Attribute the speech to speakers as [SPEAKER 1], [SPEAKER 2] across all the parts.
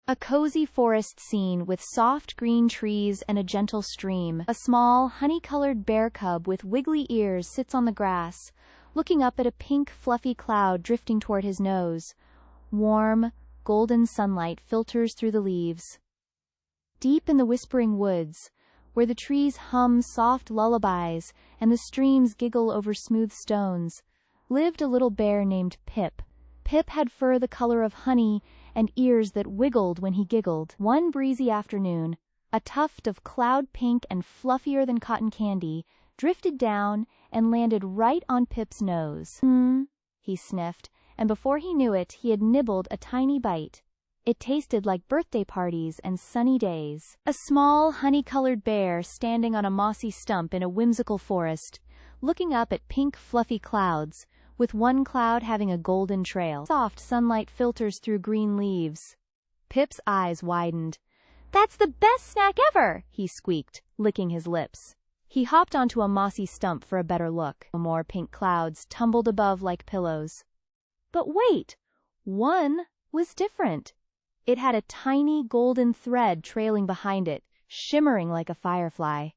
[SPEAKER 1] A cozy forest scene with soft green trees and a gentle stream. A small, honey-colored bear cub with wiggly ears sits on the grass, looking up at a pink, fluffy cloud drifting toward his nose. Warm, golden sunlight filters through the leaves. Deep in the whispering woods, where the trees hum soft lullabies and the streams giggle over smooth stones, lived a little bear named Pip. Pip had fur the color of honey and ears that wiggled when he giggled. One breezy afternoon, a tuft of cloud pink and fluffier than cotton candy drifted down and landed right on Pip's nose. He sniffed, and before he knew it, he had nibbled a tiny bite. It tasted like birthday parties and sunny days. A small, honey-colored bear standing on a mossy stump in a whimsical forest, looking up at pink, fluffy clouds, with one cloud having a golden trail. Soft sunlight filters through green leaves. Pip's eyes widened. "That's the best snack ever!" he squeaked, licking his lips. He hopped onto a mossy stump for a better look. More pink clouds tumbled above like pillows. But wait! One was different. It had a tiny golden thread trailing behind it, shimmering like a firefly.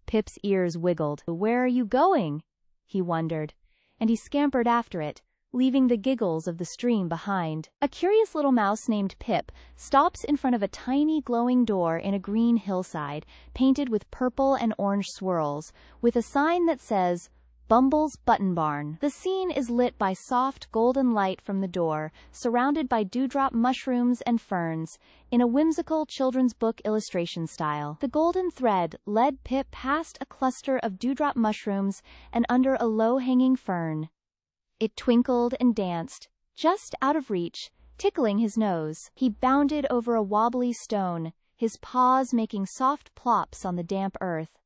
[SPEAKER 1] Pip's ears wiggled. "Where are you going?" he wondered, and he scampered after it, leaving the giggles of the stream behind. A curious little mouse named Pip stops in front of a tiny glowing door in a green hillside, painted with purple and orange swirls, with a sign that says, "Bumble's Button Barn." The scene is lit by soft golden light from the door, surrounded by dewdrop mushrooms and ferns, in a whimsical children's book illustration style. The golden thread led Pip past a cluster of dewdrop mushrooms and under a low-hanging fern. It twinkled and danced, just out of reach, tickling his nose. He bounded over a wobbly stone, his paws making soft plops on the damp earth.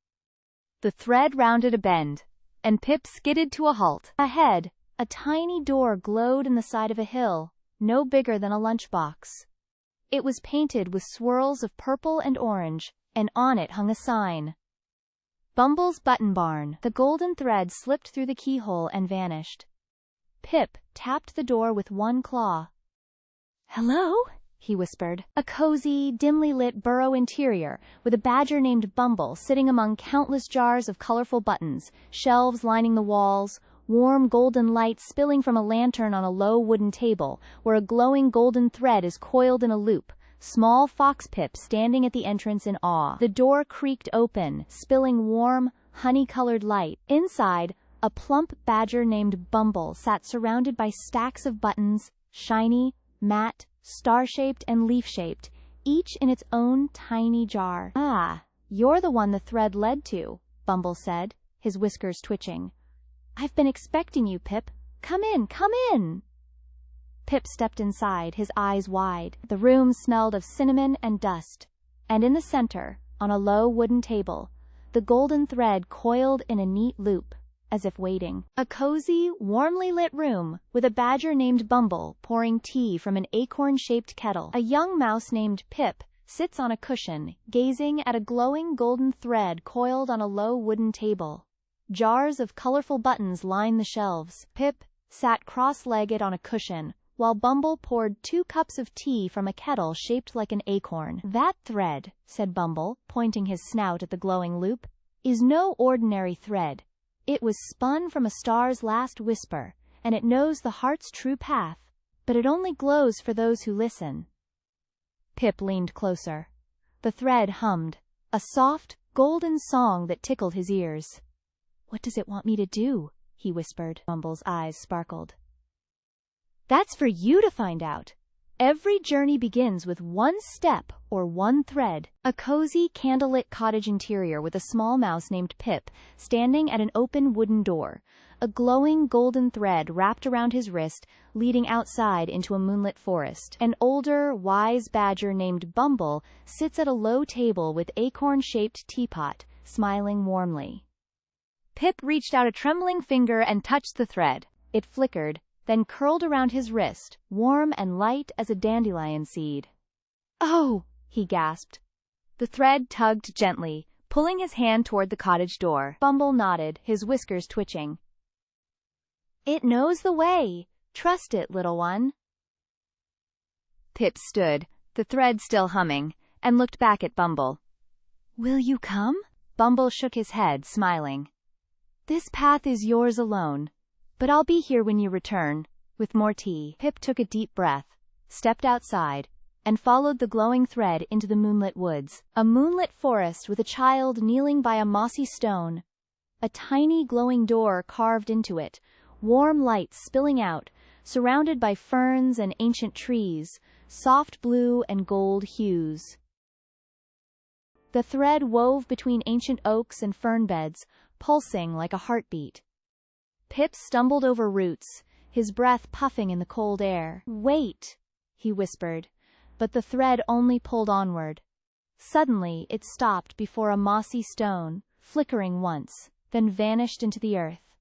[SPEAKER 1] The thread rounded a bend, and Pip skidded to a halt. Ahead, a tiny door glowed in the side of a hill, no bigger than a lunchbox. It was painted with swirls of purple and orange, and on it hung a sign. "Bumble's Button Barn." The golden thread slipped through the keyhole and vanished. Pip tapped the door with one claw. "Hello?" he whispered. A cozy, dimly lit burrow interior, with a badger named Bumble sitting among countless jars of colorful buttons, shelves lining the walls, warm golden light spilling from a lantern on a low wooden table, where a glowing golden thread is coiled in a loop, small fox Pip standing at the entrance in awe. The door creaked open, spilling warm, honey-colored light. Inside, a plump badger named Bumble sat surrounded by stacks of buttons, shiny, matte, star-shaped and leaf-shaped, each in its own tiny jar. "Ah, you're the one the thread led to," Bumble said, his whiskers twitching. "I've been expecting you, Pip. Come in, come in!" Pip stepped inside, his eyes wide. The room smelled of cinnamon and dust, and in the center, on a low wooden table, the golden thread coiled in a neat loop, as if waiting. A cozy, warmly lit room, with a badger named Bumble pouring tea from an acorn-shaped kettle. A young mouse named Pip sits on a cushion, gazing at a glowing golden thread coiled on a low wooden table. Jars of colorful buttons line the shelves. Pip sat cross-legged on a cushion, while Bumble poured 2 cups of tea from a kettle shaped like an acorn. "That thread," said Bumble, pointing his snout at the glowing loop, "is no ordinary thread. It was spun from a star's last whisper, and it knows the heart's true path, but it only glows for those who listen." Pip leaned closer. The thread hummed, a soft, golden song that tickled his ears. "What does it want me to do?" he whispered. Bumble's eyes sparkled. "That's for you to find out. Every journey begins with one step or one thread." A cozy, candlelit cottage interior with a small mouse named Pip standing at an open wooden door, a glowing golden thread wrapped around his wrist, leading outside into a moonlit forest. An older, wise badger named Bumble sits at a low table with acorn-shaped teapot, smiling warmly. Pip reached out a trembling finger and touched the thread. It flickered, then curled around his wrist, warm and light as a dandelion seed. "Oh!" he gasped. The thread tugged gently, pulling his hand toward the cottage door. Bumble nodded, his whiskers twitching. "It knows the way. Trust it, little one." Pip stood, the thread still humming, and looked back at Bumble. "Will you come?" Bumble shook his head, smiling. "This path is yours alone, but I'll be here when you return, with more tea." Pip took a deep breath, stepped outside, and followed the glowing thread into the moonlit woods. A moonlit forest with a child kneeling by a mossy stone. A tiny glowing door carved into it, warm light spilling out, surrounded by ferns and ancient trees, soft blue and gold hues. The thread wove between ancient oaks and fern beds, pulsing like a heartbeat. Pip stumbled over roots, his breath puffing in the cold air. "Wait," he whispered, but the thread only pulled onward. Suddenly it stopped before a mossy stone, flickering once, then vanished into the earth.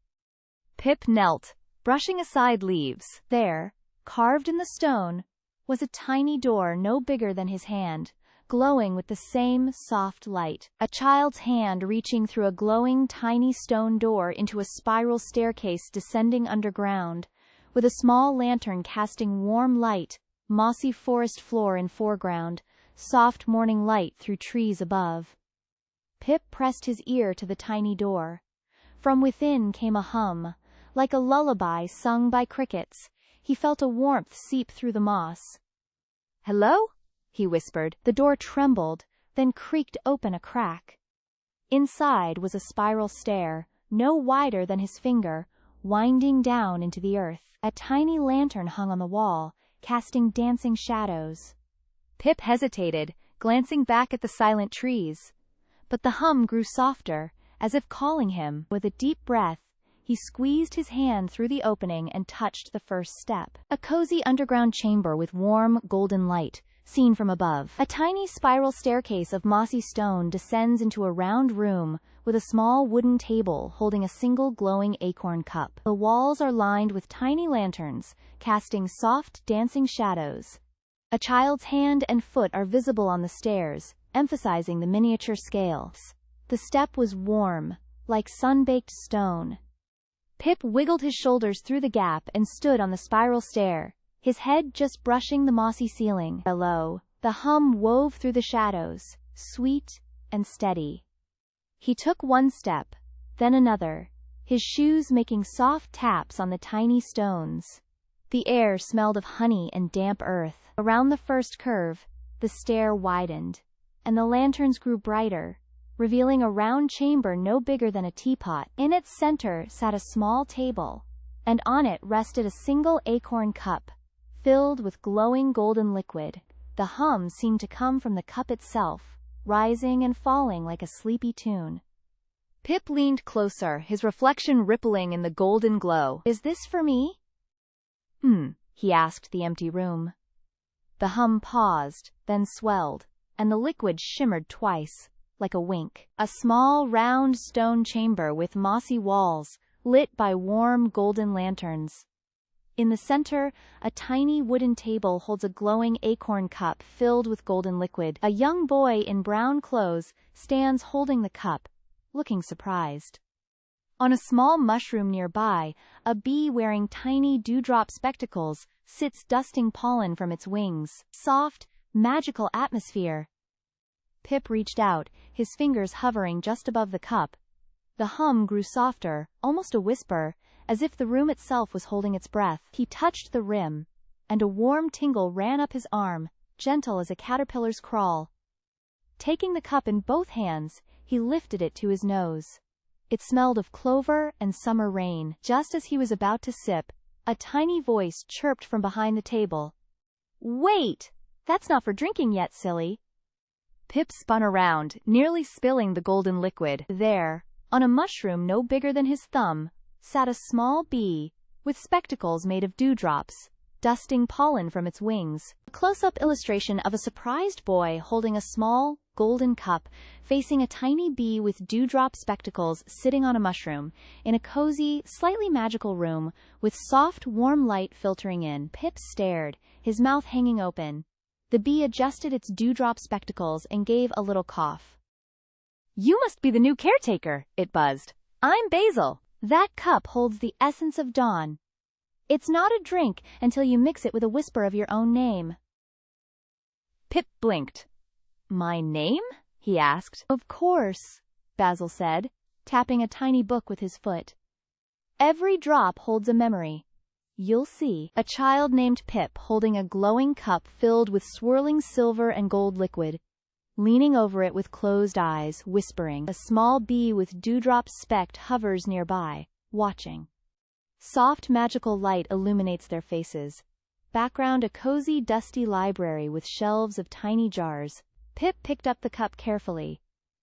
[SPEAKER 1] Pip knelt, brushing aside leaves. There, carved in the stone, was a tiny door no bigger than his hand, glowing with the same soft light. A child's hand reaching through a glowing tiny stone door into a spiral staircase descending underground, with a small lantern casting warm light, mossy forest floor in foreground, soft morning light through trees above. Pip pressed his ear to the tiny door. From within came a hum, like a lullaby sung by crickets. He felt a warmth seep through the moss. "Hello?" he whispered. The door trembled, then creaked open a crack. Inside was a spiral stair, no wider than his finger, winding down into the earth. A tiny lantern hung on the wall, casting dancing shadows. Pip hesitated, glancing back at the silent trees. But the hum grew softer, as if calling him. With a deep breath, he squeezed his hand through the opening and touched the first step. A cozy underground chamber with warm, golden light, seen from above. A tiny spiral staircase of mossy stone descends into a round room, with a small wooden table holding a single glowing acorn cup. The walls are lined with tiny lanterns, casting soft, dancing shadows. A child's hand and foot are visible on the stairs, emphasizing the miniature scales. The step was warm, like sun-baked stone. Pip wiggled his shoulders through the gap and stood on the spiral stair, his head just brushing the mossy ceiling. Below, the hum wove through the shadows, sweet and steady. He took one step, then another, his shoes making soft taps on the tiny stones. The air smelled of honey and damp earth. Around the first curve, the stair widened, and the lanterns grew brighter, revealing a round chamber no bigger than a teapot. In its center sat a small table, and on it rested a single acorn cup, filled with glowing golden liquid. The hum seemed to come from the cup itself, rising and falling like a sleepy tune. Pip leaned closer, his reflection rippling in the golden glow. "Is this for me?" He asked the empty room. The hum paused, then swelled, and the liquid shimmered twice, like a wink. A small, round stone chamber with mossy walls, lit by warm golden lanterns. In the center, a tiny wooden table holds a glowing acorn cup filled with golden liquid. A young boy in brown clothes stands holding the cup, looking surprised. On a small mushroom nearby, a bee wearing tiny dewdrop spectacles sits dusting pollen from its wings. Soft, magical atmosphere. Pip reached out, his fingers hovering just above the cup. The hum grew softer, almost a whisper, as if the room itself was holding its breath. He touched the rim, and a warm tingle ran up his arm, gentle as a caterpillar's crawl. Taking the cup in both hands, he lifted it to his nose. It smelled of clover and summer rain. Just as he was about to sip, a tiny voice chirped from behind the table. "Wait! That's not for drinking yet, silly." Pip spun around, nearly spilling the golden liquid. There, on a mushroom no bigger than his thumb, sat a small bee, with spectacles made of dewdrops, dusting pollen from its wings. A close-up illustration of a surprised boy holding a small, golden cup, facing a tiny bee with dewdrop spectacles sitting on a mushroom, in a cozy, slightly magical room, with soft, warm light filtering in. Pip stared, his mouth hanging open. The bee adjusted its dewdrop spectacles and gave a little cough. "You must be the new caretaker," it buzzed. "I'm Basil. That cup holds the essence of dawn. It's not a drink until you mix it with a whisper of your own name." Pip blinked. My name? He asked. Of course, Basil said, tapping a tiny book with his foot. Every drop holds a memory. You'll see. A child named Pip holding a glowing cup filled with swirling silver and gold liquid. Leaning over it with closed eyes, whispering. A small bee with dewdrops specked hovers nearby, watching. Soft magical light illuminates their faces. Background a cozy, dusty library with shelves of tiny jars. Pip picked up the cup carefully.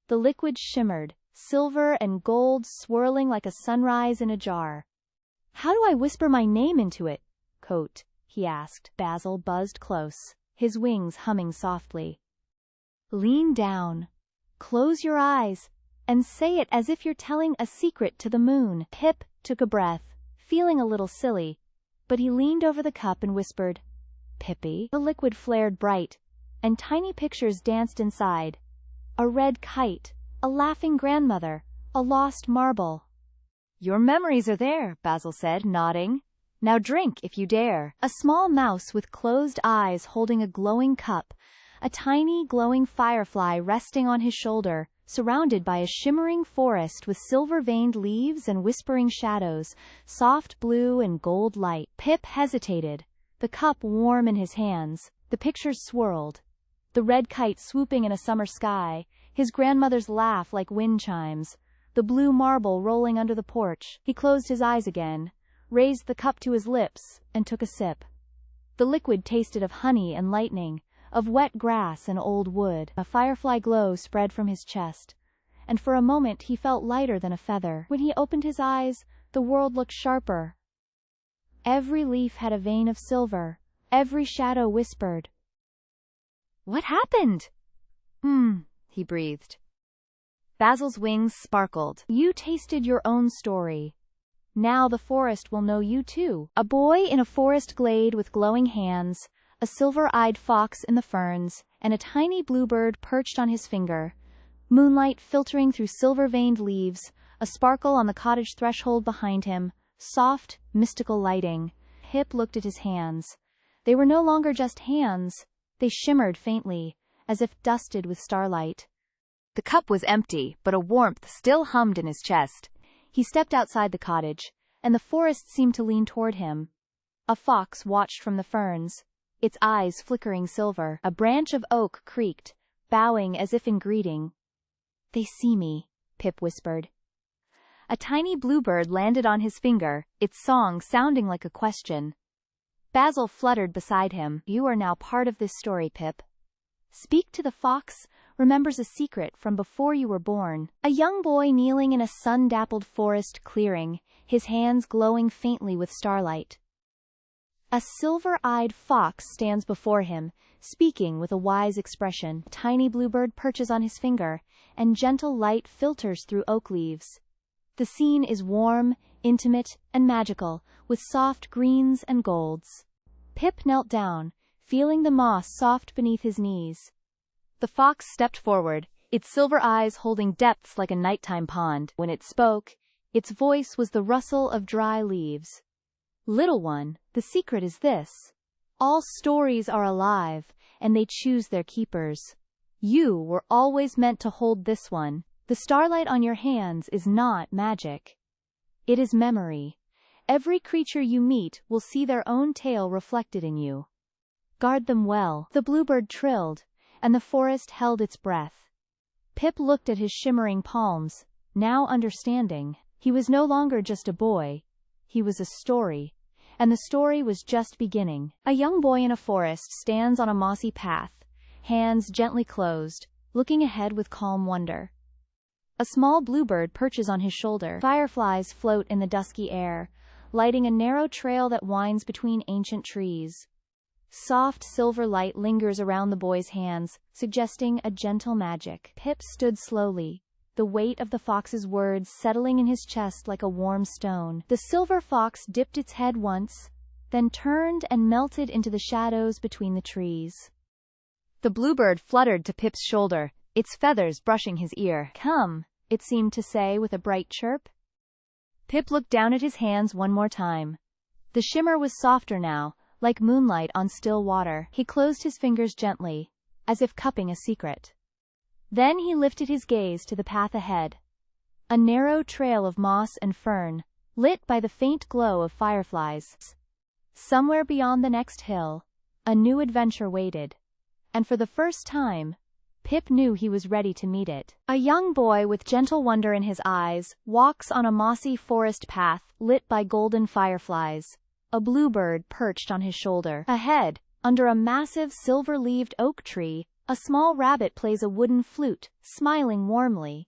[SPEAKER 1] The liquid shimmered, silver and gold swirling like a sunrise in a jar. How do I whisper my name into it, coat? He asked. Basil buzzed close, his wings humming softly. Lean down, close your eyes, and say it as if you're telling a secret to the moon. Pip took a breath, feeling a little silly, but he leaned over the cup and whispered, Pippy. The liquid flared bright, and tiny pictures danced inside. A red kite, a laughing grandmother, a lost marble. Your memories are there, Basil said, nodding. Now drink if you dare. A small mouse with closed eyes holding a glowing cup, a tiny glowing firefly resting on his shoulder, surrounded by a shimmering forest with silver-veined leaves and whispering shadows, soft blue and gold light. Pip hesitated, the cup warm in his hands. The pictures swirled. The red kite swooping in a summer sky, his grandmother's laugh like wind chimes, the blue marble rolling under the porch. He closed his eyes again, raised the cup to his lips, and took a sip. The liquid tasted of honey and lightning, of wet grass and old wood. A firefly glow spread from his chest, and for a moment he felt lighter than a feather. When he opened his eyes, the world looked sharper. Every leaf had a vein of silver, every shadow whispered. What happened? He breathed. Basil's wings sparkled. You tasted your own story. Now the forest will know you too. A boy in a forest glade with glowing hands, a silver-eyed fox in the ferns, and a tiny bluebird perched on his finger. Moonlight filtering through silver-veined leaves, a sparkle on the cottage threshold behind him, soft, mystical lighting. Pip looked at his hands. They were no longer just hands. They shimmered faintly, as if dusted with starlight. The cup was empty, but a warmth still hummed in his chest. He stepped outside the cottage, and the forest seemed to lean toward him. A fox watched from the ferns, its eyes flickering silver. A branch of oak creaked, bowing as if in greeting. They see me, Pip whispered. A tiny bluebird landed on his finger, its song sounding like a question. Basil fluttered beside him. You are now part of this story, Pip. Speak to the fox, remembers a secret from before you were born. A young boy kneeling in a sun-dappled forest clearing, his hands glowing faintly with starlight. A silver-eyed fox stands before him, speaking with a wise expression. A tiny bluebird perches on his finger, and gentle light filters through oak leaves. The scene is warm, intimate, and magical, with soft greens and golds. Pip knelt down, feeling the moss soft beneath his knees. The fox stepped forward, its silver eyes holding depths like a nighttime pond. When it spoke, its voice was the rustle of dry leaves. Little one, the secret is this. All stories are alive, and they choose their keepers. You were always meant to hold this one. The starlight on your hands is not magic. It is memory. Every creature you meet will see their own tale reflected in you. Guard them well. The bluebird trilled, and the forest held its breath. Pip looked at his shimmering palms, now understanding. He was no longer just a boy. He was a story, and the story was just beginning. A young boy in a forest stands on a mossy path, hands gently closed, looking ahead with calm wonder. A small bluebird perches on his shoulder. Fireflies float in the dusky air, lighting a narrow trail that winds between ancient trees. Soft silver light lingers around the boy's hands, suggesting a gentle magic. Pip stood slowly, the weight of the fox's words settling in his chest like a warm stone. The silver fox dipped its head once, then turned and melted into the shadows between the trees. The bluebird fluttered to Pip's shoulder, its feathers brushing his ear. Come, it seemed to say with a bright chirp. Pip looked down at his hands one more time. The shimmer was softer now, like moonlight on still water. He closed his fingers gently, as if cupping a secret. Then he lifted his gaze to the path ahead. A narrow trail of moss and fern, lit by the faint glow of fireflies. Somewhere beyond the next hill, a new adventure waited. And for the first time, Pip knew he was ready to meet it. A young boy with gentle wonder in his eyes walks on a mossy forest path lit by golden fireflies. A bluebird perched on his shoulder. Ahead, under a massive silver-leaved oak tree, a small rabbit plays a wooden flute, smiling warmly.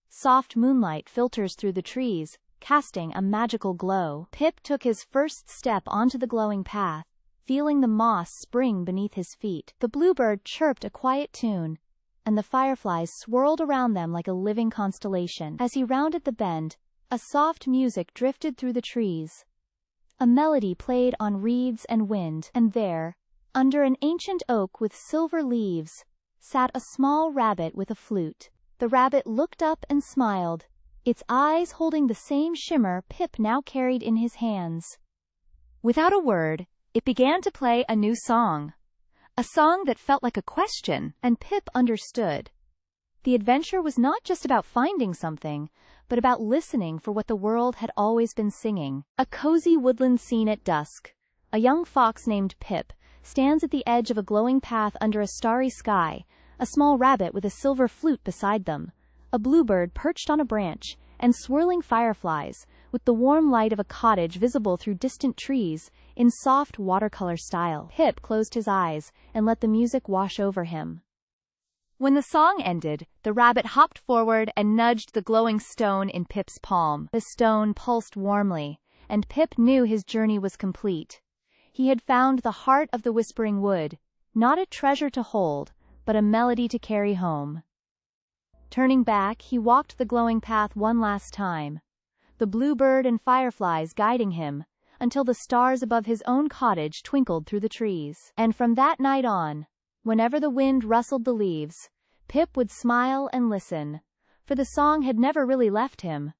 [SPEAKER 1] Soft moonlight filters through the trees, casting a magical glow. Pip took his first step onto the glowing path, feeling the moss spring beneath his feet. The bluebird chirped a quiet tune, and the fireflies swirled around them like a living constellation. As he rounded the bend, a soft music drifted through the trees. A melody played on reeds and wind, and there, under an ancient oak with silver leaves, sat a small rabbit with a flute. The rabbit looked up and smiled, its eyes holding the same shimmer Pip now carried in his hands. Without a word, it began to play a new song. A song that felt like a question, and Pip understood. The adventure was not just about finding something, but about listening for what the world had always been singing. A cozy woodland scene at dusk. A young fox named Pip stands at the edge of a glowing path under a starry sky, a small rabbit with a silver flute beside them, a bluebird perched on a branch, and swirling fireflies, with the warm light of a cottage visible through distant trees, in soft watercolor style. Pip closed his eyes and let the music wash over him. When the song ended, the rabbit hopped forward and nudged the glowing stone in Pip's palm. The stone pulsed warmly, and Pip knew his journey was complete. He had found the heart of the Whispering Wood, not a treasure to hold, but a melody to carry home. Turning back, he walked the glowing path one last time, the bluebird and fireflies guiding him, until the stars above his own cottage twinkled through the trees. And from that night on, whenever the wind rustled the leaves, Pip would smile and listen, for the song had never really left him.